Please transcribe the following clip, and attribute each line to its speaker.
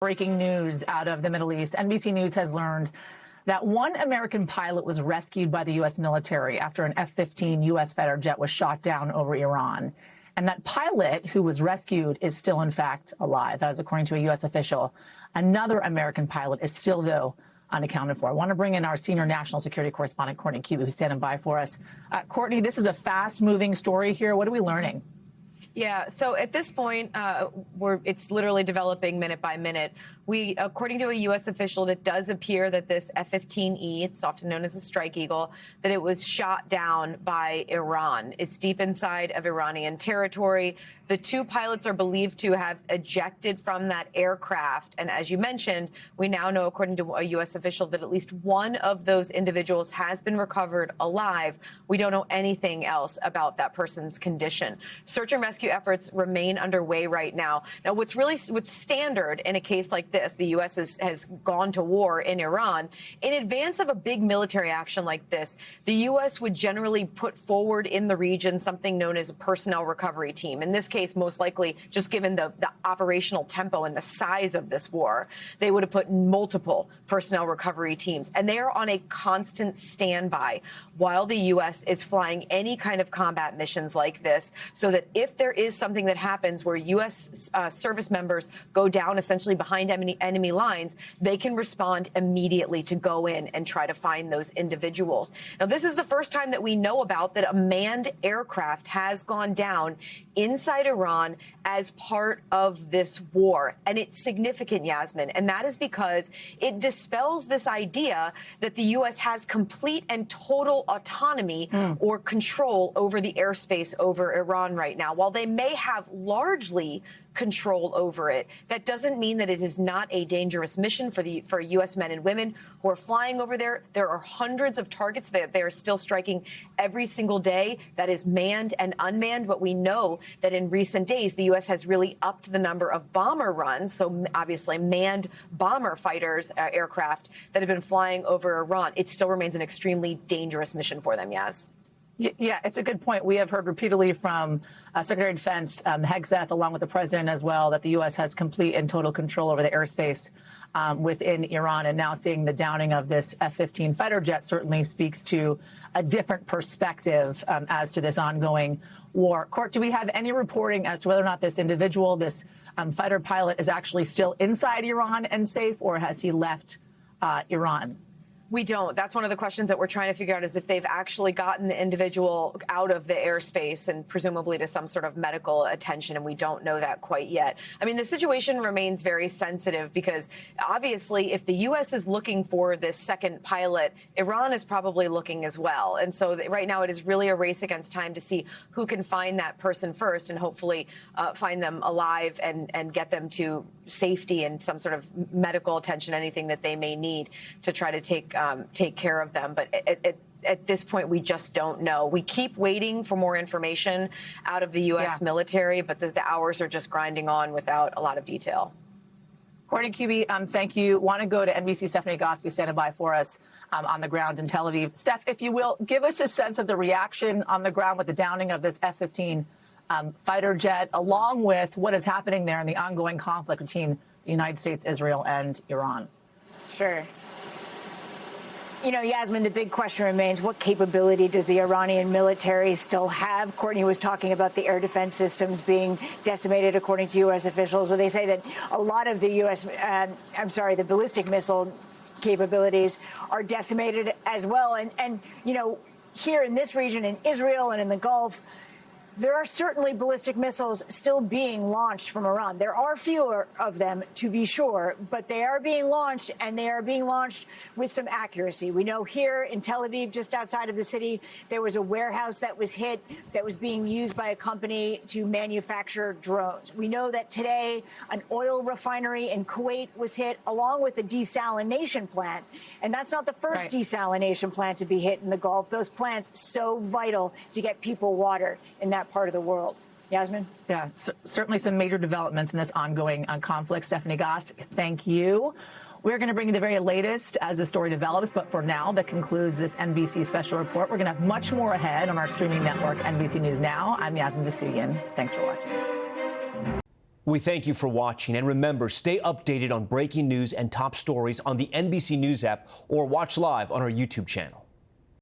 Speaker 1: Breaking news out of the Middle East. NBC News has learned that one American pilot was rescued by the U.S. military after an F-15 U.S. fighter jet was shot down over Iran. And that pilot who was rescued is still, in fact, alive. That is according to a U.S. official. Another American pilot is still, though, unaccounted for. I want to bring in our senior national security correspondent, Courtney Kube, who's standing by for us. Courtney, this is a fast-moving story here. What are we learning?
Speaker 2: Yeah, so at this point, it's literally developing minute by minute. According to a U.S. official, it does appear that this F-15E, it's often known as a Strike Eagle, that it was shot down by Iran. It's deep inside of Iranian territory. The two pilots are believed to have ejected from that aircraft. And as you mentioned, we now know, according to a U.S. official, that at least one of those individuals has been recovered alive. We don't know anything else about that person's condition. Search and rescue efforts remain underway right now. Now, what's standard in a case like this, the U.S. has gone to war in Iran. In advance of a big military action like this, the U.S. would generally put forward in the region something known as a personnel recovery team. In this case, most likely, just given the operational tempo and the size of this war, they would have put multiple personnel recovery teams. And they are on a constant standby while the U.S. is flying any kind of combat missions like this, so that if there is something that happens where U.S. Service members go down essentially behind enemy lines, they can respond immediately to go in and try to find those individuals. Now, this is the first time that we know about that a manned aircraft has gone down inside Iran as part of this war. And it's significant, Yasmin, and that is because it dispels this idea that the U.S. has complete and total autonomy or control over the airspace over Iran right now. While they may have largely control over it, that doesn't mean that it is not a dangerous mission for U.S. men and women who are flying over there. There are hundreds of targets that they are still striking every single day. That is manned and unmanned. But we know that in recent days, the U.S. has really upped the number of bomber runs. So obviously manned bomber fighters, aircraft that have been flying over Iran. It still remains an extremely dangerous mission for them, Yaz.
Speaker 1: Yeah, it's a good point. We have heard repeatedly from Secretary of Defense Hegseth, along with the president as well, that the U.S. has complete and total control over the airspace within Iran. And now seeing the downing of this F-15 fighter jet certainly speaks to a different perspective as to this ongoing war. Court, do we have any reporting as to whether or not this individual, this fighter pilot, is actually still inside Iran and safe, or has he left Iran?
Speaker 2: We don't. That's one of the questions that we're trying to figure out, is if they've actually gotten the individual out of the airspace and presumably to some sort of medical attention, and we don't know that quite yet. I mean, the situation remains very sensitive because obviously if the U.S. is looking for this second pilot, Iran is probably looking as well. And so right now it is really a race against time to see who can find that person first and hopefully find them alive and get them to safety and some sort of medical attention, anything that they may need to try to take care of them. But at this point, we just don't know. We keep waiting for more information out of the U.S. military, but the hours are just grinding on without a lot of detail.
Speaker 1: Courtney Kube, thank you. Want to go to NBC Stephanie Goski standing by for us on the ground in Tel Aviv. Steph, if you will, give us a sense of the reaction on the ground with the downing of this F-15 fighter jet, along with what is happening there in the ongoing conflict between the United States, Israel, and Iran.
Speaker 3: Sure. You know, Yasmin, the big question remains, what capability does the Iranian military still have? Courtney was talking about the air defense systems being decimated, according to U.S. officials, where they say that a lot of the the ballistic missile capabilities are decimated as well. And you know, here in this region, in Israel and in the Gulf, there are certainly ballistic missiles still being launched from Iran. There are fewer of them, to be sure, but they are being launched, and they are being launched with some accuracy. We know here in Tel Aviv, just outside of the city, there was a warehouse that was hit that was being used by a company to manufacture drones. We know that today an oil refinery in Kuwait was hit, along with a desalination plant. And that's not the first desalination plant to be hit in the Gulf. Those plants so vital to get people water in that part of the world. Yasmin?
Speaker 1: Yeah, certainly some major developments in this ongoing conflict. Stephanie Gosk, thank you. We're going to bring you the very latest as the story develops, but for now, that concludes this NBC special report. We're going to have much more ahead on our streaming network, NBC News Now. I'm Yasmin Vasugian. Thanks for watching.
Speaker 4: We thank you for watching, and remember, stay updated on breaking news and top stories on the NBC News app or watch live on our YouTube channel.